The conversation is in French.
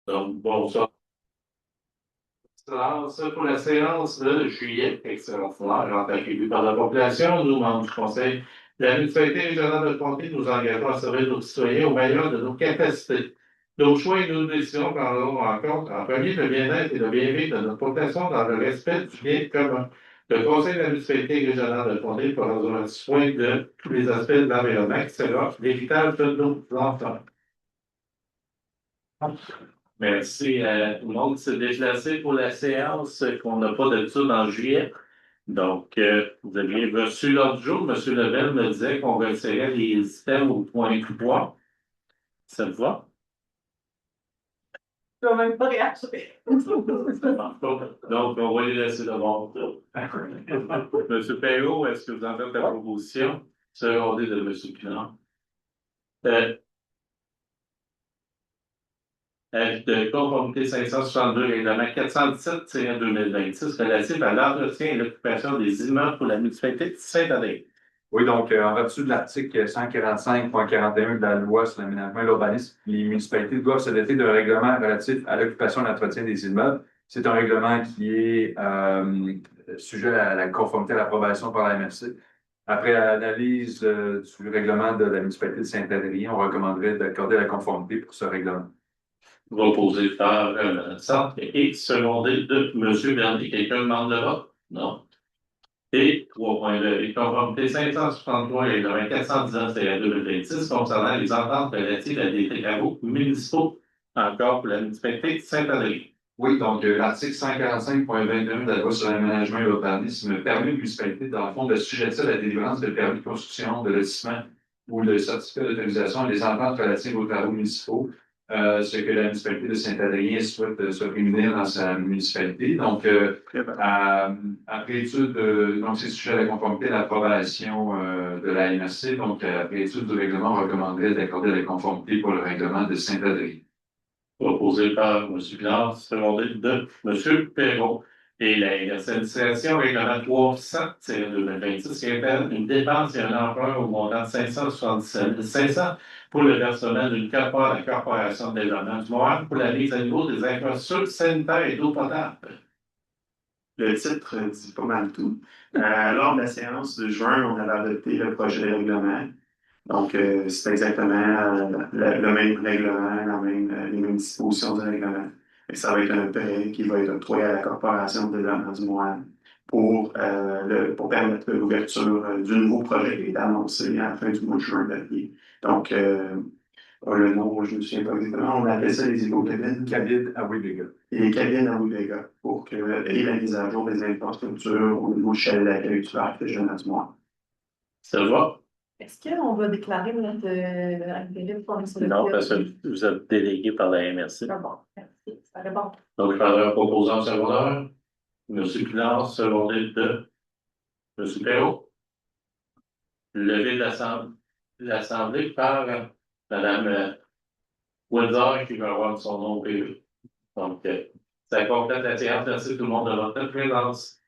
Donc, bonsoir. Ça, pour la séance de juillet extraordinaire, entrevue par la population, nous, membres du Conseil de la municipalité régionale de Comté, nous engageons à servir nos citoyens au meilleur de nos capacités. Nos choix et nos décisions prendront en compte, en premier, le bien-être et le bien-vivre de notre population dans le respect du bien commun. Le Conseil de la municipalité régionale de Comté prendra soin de tous les aspects de l'environnement qui sera l'héritage de nos enfants. Merci à tout le monde qui s'est déplacé pour la séance qu'on n'a pas d'habitude en juillet. Donc, vous aviez reçu l'ordre du jour. M. Lebel me disait qu'on retirait les items au point 3. Ça te va? Je ne vais même pas réagir. Donc, on va les laisser de bord. M. Perrault, est-ce que vous en faites la proposition? Secondé de M. Pinard. Avis de conformité 562, règlement 417-2026 relatif à l'entretien et l'occupation des immeubles pour la municipalité de Saint-Adrien. Oui, donc, en vertu de l'article 145.41 de la loi sur l'aménagement et l'urbanisme, les municipalités doivent se doter d'un règlement relatif à l'occupation et l'entretien des immeubles. C'est un règlement qui est sujet à la conformité à l'approbation par la MRC. Après analyse du règlement de la municipalité de Saint-Adrien, on recommanderait d'accorder la conformité pour ce règlement. Proposé par Centre et secondé de M. Bernier. Quelqu'un demande le vote? Non. Et 3.2. Les conformités 563 et 419-2026 concernant les ententes relatives à des travaux municipaux, encore pour la municipalité de Saint-Adrien. Oui, donc l'article 145.21 de la loi sur l'aménagement et l'urbanisme permet aux municipalités, dans le fond, de sujetter à la délivrance de permis de construction, de lotissement ou de certificat d'autorisation et des ententes relatives aux travaux municipaux, ce que la municipalité de Saint-Adrien souhaite se réunir dans sa municipalité. Donc, après étude, donc c'est sujet à la conformité à l'approbation de la MRC. Donc, après étude du règlement, on recommanderait d'accorder la conformité pour le règlement de Saint-Adrien. Proposé par M. Pinard, secondé de M. Perrault. Et la satisfaction règlement 300-2026 qui appelle une dépense et un emprunt au montant de 577 500 pour le versement d'une CAPA à la Corporation de développement du Montréal pour la mise à niveau des infrastructures sanitaires et d'eau potable. Le titre dit pas mal tout. Lors de la séance de juin, on avait adopté le projet de règlement. Donc, c'est exactement le même règlement, les mêmes dispositions du règlement. Et ça va être un prêt qui va être octroyé à la Corporation de développement du Montréal pour permettre l'ouverture du nouveau projet qui est annoncé à la fin du mois de juin dernier. Donc, le nom, je ne me souviens pas exactement, on appelle ça les éco-cabines. Cabine à Webega. Et les cabines à Webega et la mise à jour des infrastructures au niveau de chalet d'accueil du parc régional du Montréal. Ça va? Est-ce qu'on va déclarer notre activité pour le Non, parce que vous êtes délégué par la MRC. Ah bon, merci. Ça va bon. Donc, je parlerai un proposant secondaire. M. Pinard, secondé de M. Perrault. Levé de l'Assemblée par Mme Windsor qui va avoir son nom PV. Donc, ça complète la séance. Merci tout le monde de votre présence.